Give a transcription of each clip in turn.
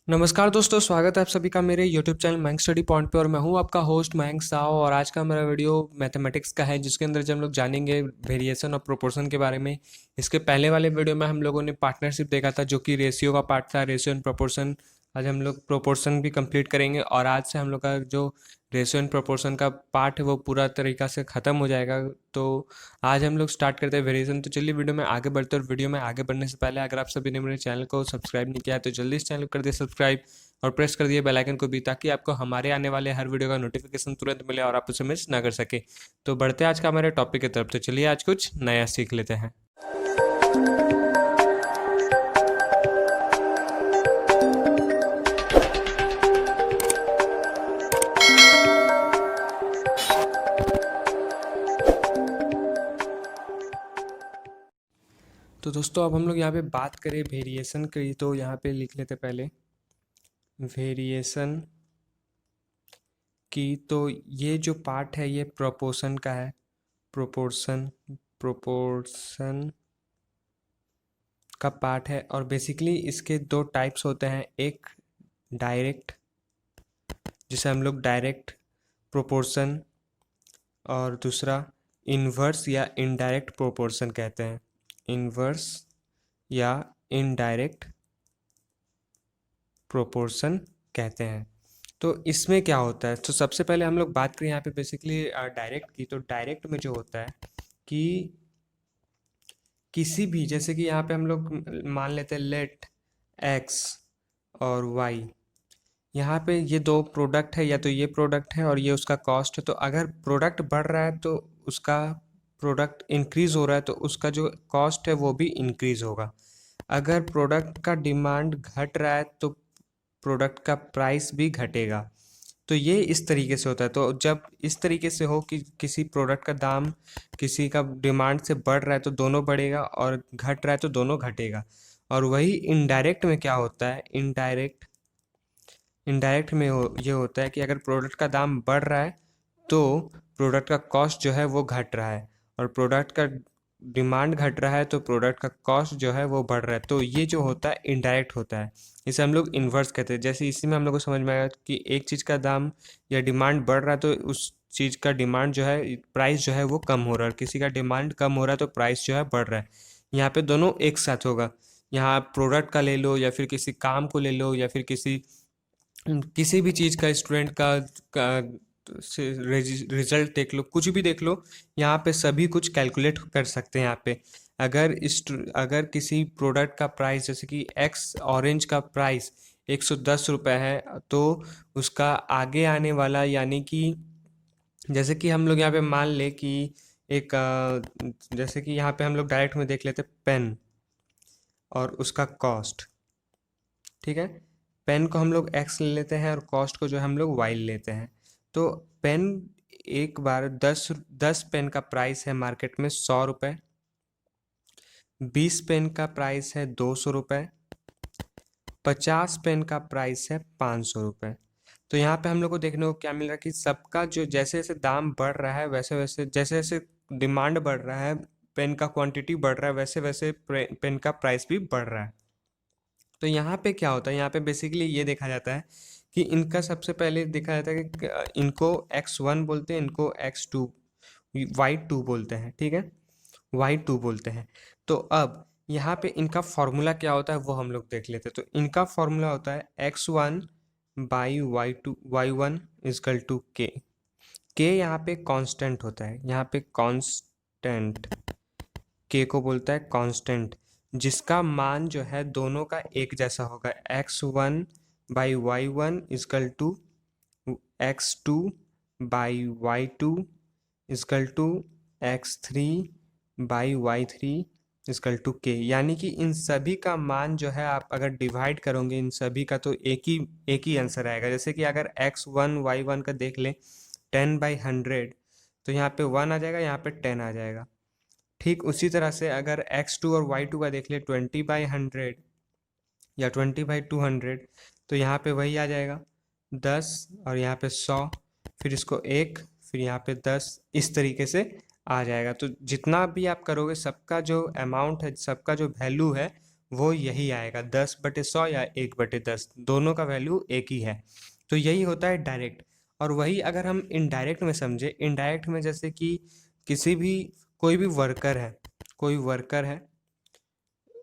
नमस्कार दोस्तों, स्वागत है आप सभी का मेरे YouTube channel Mayank study point पे। और मैं हूं आपका होस्ट मयंक साव। और आज का मेरा वीडियो मैथमेटिक्स का है, जिसके अंदर जब हम लोग जानेंगे वेरिएशन और प्रोपोर्शन के बारे में। इसके पहले वाले वीडियो में हम लोगों ने पार्टनरशिप देखा था, जो कि रेशियो का पार्ट था, रेशियो एंड प्रोपोर्शन। आज हम लोग प्रोपोर्शन भी कंप्लीट करेंगे, और आज से हम लोग का जो रेशियो एंड प्रोपोर्शन का पार्ट है वो पूरा तरीका से ख़त्म हो जाएगा। तो आज हम लोग स्टार्ट करते हैं वेरिएशन। तो चलिए वीडियो में आगे बढ़ते हैं। और वीडियो में आगे बढ़ने से पहले अगर आप सभी ने मेरे चैनल को सब्सक्राइब नहीं किया है तो जल्दी इस चैनल को कर दिए सब्सक्राइब, और प्रेस कर दिए बेल आइकन को भी, ताकि आपको हमारे आने वाले हर वीडियो का नोटिफिकेशन तुरंत मिले और आप उसे मिस ना कर सके। तो बढ़ते हैं आज का हमारे टॉपिक की तरफ। तो चलिए आज कुछ नया सीख लेते हैं। तो दोस्तों अब हम लोग यहाँ पे बात करें वेरिएशन की, तो यहाँ पे लिख लेते पहले वेरिएशन की। तो ये जो पार्ट है ये प्रोपोर्शन का है। प्रोपोर्शन प्रोपोर्शन का पार्ट है। और बेसिकली इसके दो टाइप्स होते हैं, एक डायरेक्ट, जिसे हम लोग डायरेक्ट प्रोपोर्शन, और दूसरा इन्वर्स या इनडायरेक्ट प्रोपोर्शन कहते हैं। इन्वर्स या इनडायरेक्ट प्रोपोर्शन कहते हैं। तो इसमें क्या होता है, तो सबसे पहले हम लोग बात करें यहाँ पे बेसिकली डायरेक्ट की। तो डायरेक्ट में जो होता है कि किसी भी, जैसे कि यहाँ पे हम लोग मान लेते हैं लेट एक्स और वाई। यहाँ पे ये दो प्रोडक्ट है, या तो ये प्रोडक्ट है और ये उसका कॉस्ट है। तो अगर प्रोडक्ट बढ़ रहा है तो उसका प्रोडक्ट इंक्रीज हो रहा है, तो उसका जो कॉस्ट है वो भी इंक्रीज होगा। अगर प्रोडक्ट का डिमांड घट रहा है तो प्रोडक्ट का प्राइस भी घटेगा। तो ये इस तरीके से होता है। तो जब इस तरीके से हो कि किसी प्रोडक्ट का दाम किसी का डिमांड से बढ़ रहा है तो दोनों बढ़ेगा, और घट रहा है तो दोनों घटेगा। और वही इनडायरेक्ट में क्या होता है, इनडायरेक्ट इनडायरेक्ट में ये होता है कि अगर प्रोडक्ट का दाम बढ़ रहा है तो प्रोडक्ट का कॉस्ट जो है वो घट रहा है, और प्रोडक्ट का डिमांड घट रहा है तो प्रोडक्ट का कॉस्ट जो है वो बढ़ रहा है। तो ये जो होता है इनडायरेक्ट होता है। इसे हम लोग इन्वर्स कहते हैं। जैसे इसी में हम लोग को समझ में आया कि एक चीज़ का दाम या डिमांड बढ़ रहा है तो उस चीज़ का डिमांड जो है, प्राइस जो है वो कम हो रहा है, और किसी का डिमांड कम हो रहा है तो प्राइस जो है बढ़ रहा है। यहाँ पे दोनों एक साथ होगा। यहाँ प्रोडक्ट का ले लो, या फिर किसी काम को ले लो, या फिर किसी भी चीज़ का, स्टूडेंट का रिजल्ट देख लो, कुछ भी देख लो, यहाँ पे सभी कुछ कैलकुलेट कर सकते हैं। यहाँ पे अगर किसी प्रोडक्ट का प्राइस, जैसे कि एक्स ऑरेंज का प्राइस 110 रुपये है, तो उसका आगे आने वाला, यानी कि जैसे कि हम लोग यहाँ पे मान ले कि एक जैसे कि यहाँ पे हम लोग डायरेक्ट में देख लेते पेन और उसका कॉस्ट। ठीक है, पेन को हम लोग एक्स ले लेते हैं और कॉस्ट को जो है हम लोग वाई ले लेते हैं। तो पेन, एक बार 10 पेन का प्राइस है मार्केट में 100 रुपये, 20 पेन का प्राइस है 200 रुपये, 50 पेन का प्राइस है 500 रुपये। तो यहाँ पे हम लोग को देखने को क्या मिल रहा है कि सबका जो जैसे जैसे दाम बढ़ रहा है, वैसे वैसे जैसे जैसे डिमांड बढ़ रहा है, पेन का क्वांटिटी बढ़ रहा है, वैसे वैसे पेन का प्राइस भी बढ़ रहा है। तो यहाँ पे क्या होता है, यहाँ पे बेसिकली ये देखा जाता है कि इनका सबसे पहले देखा जाता है कि इनको x1 बोलते हैं, इनको x2 y2 बोलते हैं। ठीक है, y2 बोलते हैं। तो अब यहाँ पे इनका फॉर्मूला क्या होता है वो हम लोग देख लेते हैं। तो इनका फॉर्मूला होता है x1 by y1 is equal to k यहाँ पे कांस्टेंट होता है। यहाँ पे कांस्टेंट k को बोलता है कांस्टेंट, जिसका मान जो है दोनों का एक जैसा होगा। x1 by y1 is equal to x2 by y2 is equal to x3 by y3 is equal to k। यानी कि इन सभी का मान जो है, आप अगर डिवाइड करोगे इन सभी का तो एक ही आंसर आएगा। जैसे कि अगर x1 y1 का देख ले 10/100, तो यहाँ पे 1 आ जाएगा, यहाँ पे 10 आ जाएगा। ठीक उसी तरह से अगर x2 और y2 का देख ले 20/100 या 20/200, तो यहाँ पे वही आ जाएगा 10, और यहाँ पे 100, फिर इसको 1, फिर यहाँ पे 10, इस तरीके से आ जाएगा। तो जितना भी आप करोगे सबका जो अमाउंट है, सबका जो वैल्यू है वो यही आएगा, 10/100 या 1/10, दोनों का वैल्यू एक ही है। तो यही होता है डायरेक्ट। और वही अगर हम इनडायरेक्ट में समझे, इनडायरेक्ट में जैसे कि किसी भी कोई भी वर्कर है, कोई वर्कर है,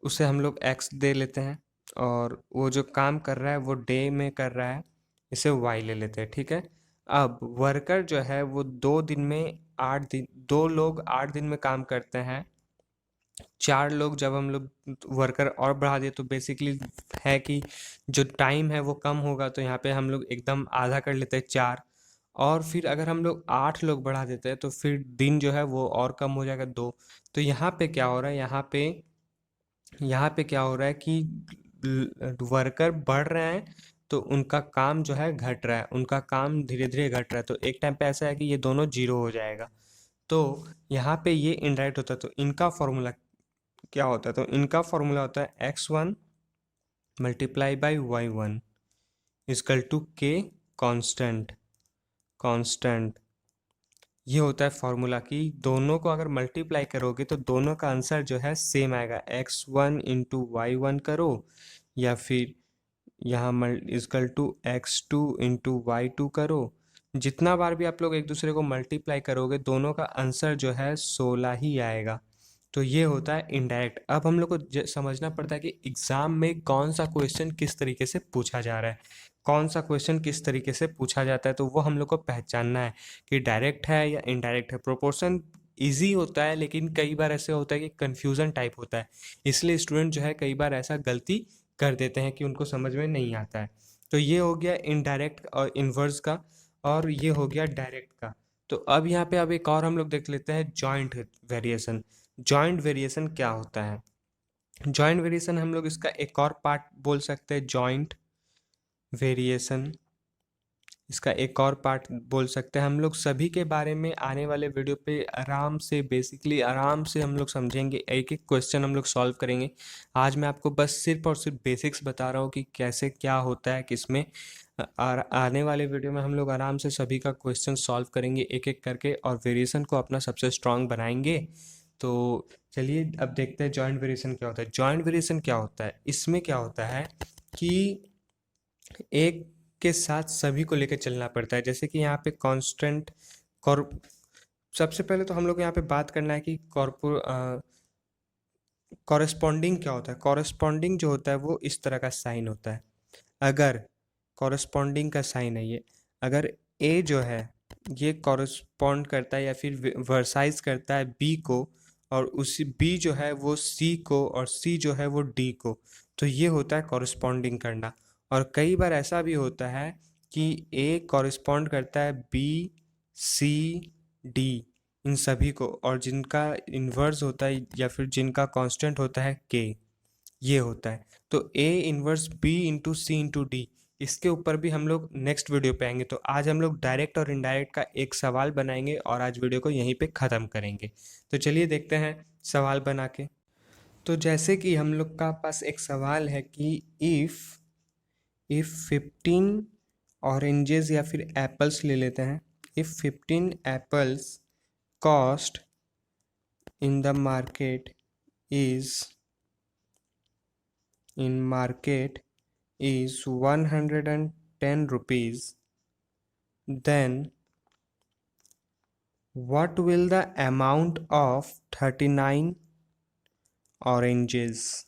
उसे हम लोग एक्स दे लेते हैं, और वो जो काम कर रहा है वो डे में कर रहा है, इसे वाई ले लेते हैं, ठीक है। अब वर्कर जो है वो 2 दिन में 8 दिन, 2 लोग 8 दिन में काम करते हैं, 4 लोग जब हम लोग वर्कर और बढ़ा दिए तो बेसिकली है कि जो टाइम है वो कम होगा, तो यहाँ पे हम लोग एकदम आधा कर लेते हैं 4। और फिर अगर हम लोग 8 लोग बढ़ा देते हैं तो फिर दिन जो है वो और कम हो जाएगा 2। तो यहाँ पे क्या हो रहा है, यहाँ पे क्या हो रहा है कि वर्कर बढ़ रहे हैं तो उनका काम जो है घट रहा है, उनका काम धीरे धीरे घट रहा है, तो एक टाइम पे ऐसा है कि ये दोनों जीरो हो जाएगा। तो यहाँ पे ये इनडायरेक्ट होता है, तो इनका फॉर्मूला क्या होता है, तो इनका फॉर्मूला होता है x1 multiply by y1 is equal to k constant. Constant ये होता है फॉर्मूला कि दोनों को अगर मल्टीप्लाई करोगे तो दोनों का आंसर जो है सेम आएगा, x1 इंटू y1 करो या फिर यहाँ is equal to x2 into y2 करो। जितना बार भी आप लोग एक दूसरे को मल्टीप्लाई करोगे दोनों का आंसर जो है 16 ही आएगा। तो ये होता है इनडायरेक्ट। अब हम लोग को समझना पड़ता है कि एग्जाम में कौन सा क्वेश्चन किस तरीके से पूछा जा रहा है, कौन सा क्वेश्चन किस तरीके से पूछा जाता है, तो वो हम लोग को पहचानना है कि डायरेक्ट है या इनडायरेक्ट है। प्रोपोर्शन इजी होता है लेकिन कई बार ऐसे होता है कि कन्फ्यूज़न टाइप होता है, इसलिए स्टूडेंट जो है कई बार ऐसा गलती कर देते हैं कि उनको समझ में नहीं आता है। तो ये हो गया इनडायरेक्ट और इन्वर्स का, और ये हो गया डायरेक्ट का। तो अब यहाँ पे अब एक और हम लोग देख लेते हैं जॉइंट वेरिएशन। जॉइंट वेरिएशन क्या होता है? जॉइंट वेरिएशन हम लोग इसका एक और पार्ट बोल सकते हैं, जॉइंट वेरिएशन इसका एक और पार्ट बोल सकते हैं। हम लोग सभी के बारे में आने वाले वीडियो पे आराम से, बेसिकली आराम से हम लोग समझेंगे, एक एक क्वेश्चन हम लोग सॉल्व करेंगे। आज मैं आपको बस सिर्फ और सिर्फ बेसिक्स बता रहा हूँ कि कैसे क्या होता है किसमें। और आने वाले वीडियो में हम लोग आराम से सभी का क्वेश्चन सॉल्व करेंगे एक एक करके, और वेरिएशन को अपना सबसे स्ट्रांग बनाएंगे। तो चलिए अब देखते हैं जॉइंट वेरिएशन क्या होता है। जॉइंट वेरिएशन क्या होता है, इसमें क्या होता है कि एक के साथ सभी को लेकर चलना पड़ता है। जैसे कि यहाँ पे कांस्टेंट कॉर सबसे पहले तो हम लोग यहाँ पे बात करना है कि कॉरेस्पॉन्डिंग क्या होता है। कॉरेस्पॉन्डिंग जो होता है वो इस तरह का साइन होता है। अगर कॉरेस्पॉन्डिंग का साइन है ये, अगर ए जो है ये कॉरेस्पॉन्ड करता है या फिर वर्साइज करता है बी को, और उसी बी जो है वो सी को, और सी जो है वो डी को, तो ये होता है कॉरेस्पॉन्डिंग करना। और कई बार ऐसा भी होता है कि ए कॉरेस्पॉन्ड करता है बी, सी, डी, इन सभी को, और जिनका इन्वर्स होता है या फिर जिनका कांस्टेंट होता है के, ये होता है। तो A inverse B into C into D, इसके ऊपर भी हम लोग नेक्स्ट वीडियो पे आएंगे। तो आज हम लोग डायरेक्ट और इनडायरेक्ट का एक सवाल बनाएंगे और आज वीडियो को यहीं पे ख़त्म करेंगे। तो चलिए देखते हैं सवाल बना के। तो जैसे कि हम लोग का पास एक सवाल है कि इफ़ 15 ऑरेंजेस या फिर एप्पल्स ले लेते हैं, if 15 apples cost in the market is in market is 110 rupees, then what will the amount of 39 oranges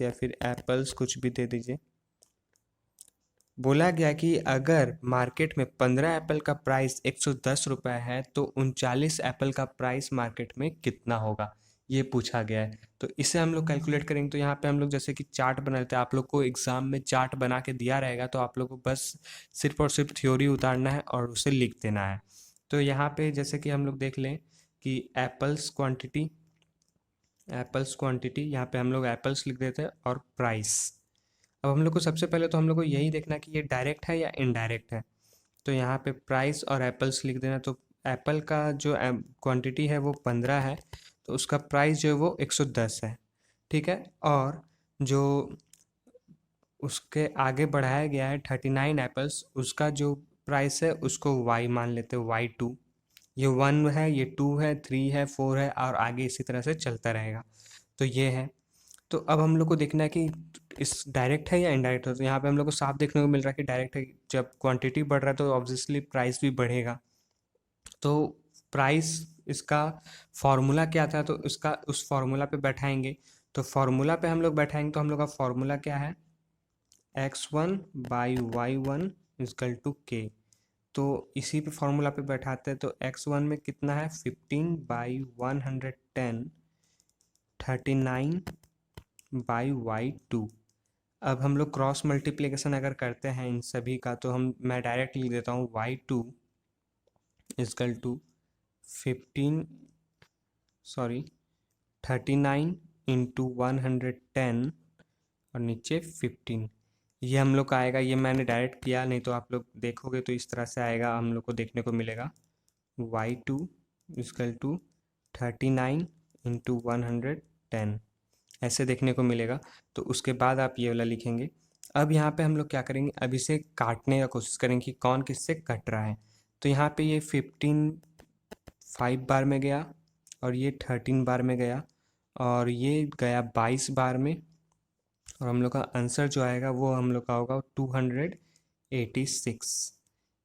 या फिर एप्पल्स, कुछ भी दे दीजिए। बोला गया कि अगर मार्केट में 15 एप्पल का प्राइस 110 रुपये है तो 39 एप्पल का प्राइस मार्केट में कितना होगा, ये पूछा गया है। तो इसे हम लोग कैलकुलेट करेंगे। तो यहाँ पे हम लोग जैसे कि चार्ट बना लेते हैं, आप लोग को एग्जाम में चार्ट बना के दिया रहेगा, तो आप लोग को बस सिर्फ और सिर्फ थ्योरी उतारना है और उसे लिख देना है। तो यहाँ पे जैसे कि हम लोग देख लें कि एप्पल्स क्वांटिटी यहाँ पे हम लोग एप्पल्स लिख देते हैं और प्राइस। अब हम लोग को सबसे पहले तो हम लोग को यही देखना कि ये डायरेक्ट है या इनडायरेक्ट है। तो यहाँ पे प्राइस और एप्पल्स लिख देना। तो एप्पल का जो क्वांटिटी है वो 15 है, तो उसका प्राइस जो है वो 110 है, ठीक है। और जो उसके आगे बढ़ाया गया है 39 एप्पल्स, उसका जो प्राइस है उसको y मान लेते हैं, y2। ये 1 है, ये 2 है, 3 है, 4 है, और आगे इसी तरह से चलता रहेगा। तो ये है। तो अब हम लोग को देखना है कि इस डायरेक्ट है या इनडायरेक्ट है। तो यहाँ पे हम लोग को साफ देखने को मिल रहा है कि डायरेक्ट है। जब क्वांटिटी बढ़ रहा है तो ऑब्वियसली प्राइस भी बढ़ेगा। तो प्राइस, इसका फॉर्मूला क्या था, तो इसका उस फॉर्मूला पे बैठाएंगे। तो फॉर्मूला पे हम लोग बैठाएंगे तो हम लोग का फॉर्मूला क्या है, x1/y1 इजकल टू k। तो इसी पे फॉर्मूला पे बैठाते हैं। तो x1 में कितना है, 15/110, 39/y2। अब हम लोग क्रॉस मल्टीप्लिकेशन अगर करते हैं इन सभी का, तो मैं डायरेक्ट लिख देता हूँ y2 इजकल टू 39 इंटू 110 और नीचे 15। ये हम लोग का आएगा। ये मैंने डायरेक्ट किया, नहीं तो आप लोग देखोगे तो इस तरह से आएगा, हम लोग को देखने को मिलेगा y2 इजकल टू 39 इंटू 110, ऐसे देखने को मिलेगा। तो उसके बाद आप ये वाला लिखेंगे। अब यहाँ पे हम लोग क्या करेंगे, अब इसे काटने का कोशिश करेंगे कि कौन किससे कट रहा है। तो यहाँ पे ये 15 5 बार में गया और ये 13 बार में गया और ये गया 22 बार में। और हम लोग का आंसर जो आएगा वो हम लोग का होगा 286।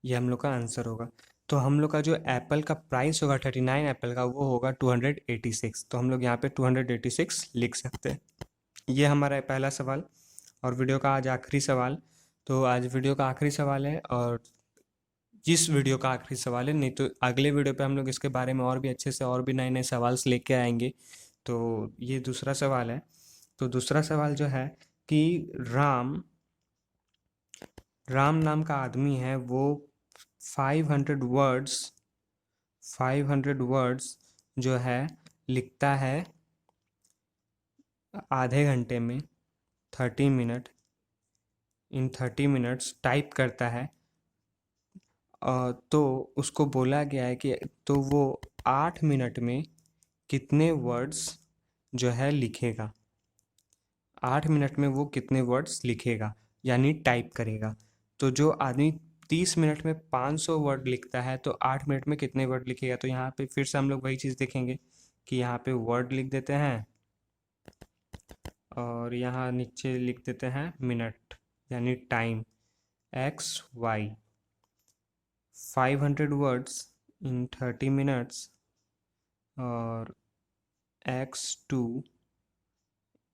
ये हम लोग का आंसर होगा। तो हम लोग का जो एप्पल का प्राइस होगा 39 एप्पल का, वो होगा 286। तो हम लोग यहाँ पे 286 लिख सकते हैं। ये हमारा पहला सवाल और वीडियो का आज आखिरी सवाल। तो आज वीडियो का आखिरी सवाल है और जिस वीडियो का आखिरी सवाल है, नहीं तो अगले वीडियो पे हम लोग इसके बारे में और भी अच्छे से और भी नए नए सवाल लेके आएंगे। तो ये दूसरा सवाल है। तो दूसरा सवाल जो है कि राम नाम का आदमी है, वो 500 वर्ड्स जो है लिखता है आधे घंटे में, 30 मिनट, इन 30 मिनट्स टाइप करता है। तो उसको बोला गया है कि तो वो 8 मिनट में कितने वर्ड्स जो है लिखेगा, 8 मिनट में वो कितने वर्ड्स लिखेगा यानी टाइप करेगा। तो जो आदमी 30 मिनट में 500 वर्ड लिखता है तो 8 मिनट में कितने वर्ड लिखेगा। तो यहाँ पे फिर से हम लोग वही चीज़ देखेंगे कि यहाँ पे वर्ड लिख देते हैं और यहाँ नीचे लिख देते हैं मिनट यानी time, XY, 500 words in 30 minutes और X2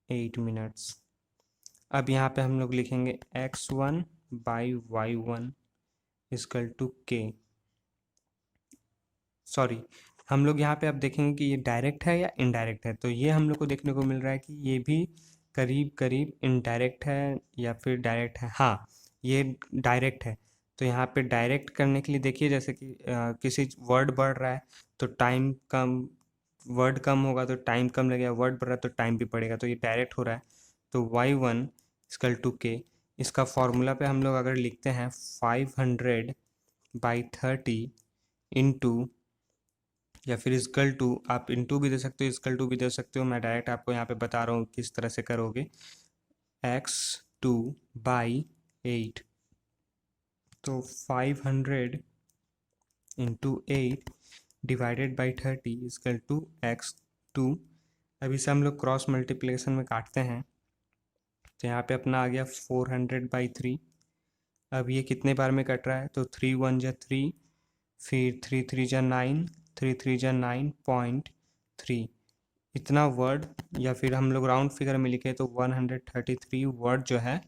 8 मिनट्स। अब यहाँ पे हम लोग लिखेंगे x1/y1 is equal to k। Sorry, हम लोग यहाँ पे अब देखेंगे कि ये डायरेक्ट है या इनडायरेक्ट है। तो ये हम लोग को देखने को मिल रहा है कि ये भी करीब करीब इनडायरेक्ट है या फिर डायरेक्ट है। हाँ, ये डायरेक्ट है। तो यहाँ पे डायरेक्ट करने के लिए देखिए, जैसे कि किसी वर्ड बढ़ रहा है तो टाइम कम, वर्ड कम होगा तो टाइम कम लगेगा, वर्ड बढ़ रहा है तो टाइम भी बढ़ेगा। तो ये डायरेक्ट हो रहा है। तो y1 इजकल टू k, इसका फॉर्मूला पे हम लोग अगर लिखते हैं 500/30 इंटू, या फिर इजकल टू, आप इंटू भी दे सकते हो, इजकल टू भी दे सकते हो। मैं डायरेक्ट आपको यहाँ पे बता रहा हूँ किस तरह से करोगे, x2/8। तो 500 into 8 divided by 30 is equal to x2। अभी से हम लोग क्रॉस मल्टीप्लिकेशन में काटते हैं। तो यहाँ पे अपना आ गया 400/3। अब ये कितने बार में कट रहा है, तो 3 1 जा 3, फिर 3 3 जा 9, 3 3 जा 9.3। इतना वर्ड, या फिर हम लोग राउंड फिगर में लिखे तो 133 वर्ड जो है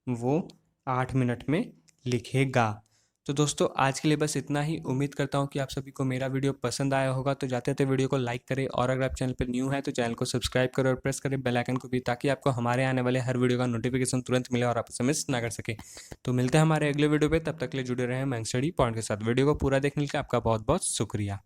वो 8 मिनट में लिखेगा। तो दोस्तों आज के लिए बस इतना ही। उम्मीद करता हूँ कि आप सभी को मेरा वीडियो पसंद आया होगा। तो जाते जाते वीडियो को लाइक करें और अगर आप चैनल पर न्यू है तो चैनल को सब्सक्राइब करें और प्रेस करें बेल आइकन को भी, ताकि आपको हमारे आने वाले हर वीडियो का नोटिफिकेशन तुरंत मिले और आप उसे मिस ना कर सके। तो मिलते हैं हमारे अगले वीडियो पे, तब तक के लिए जुड़े रहें मैंग स्टडी पॉइंट के साथ। वीडियो को पूरा देखने के लिए आपका बहुत बहुत शुक्रिया।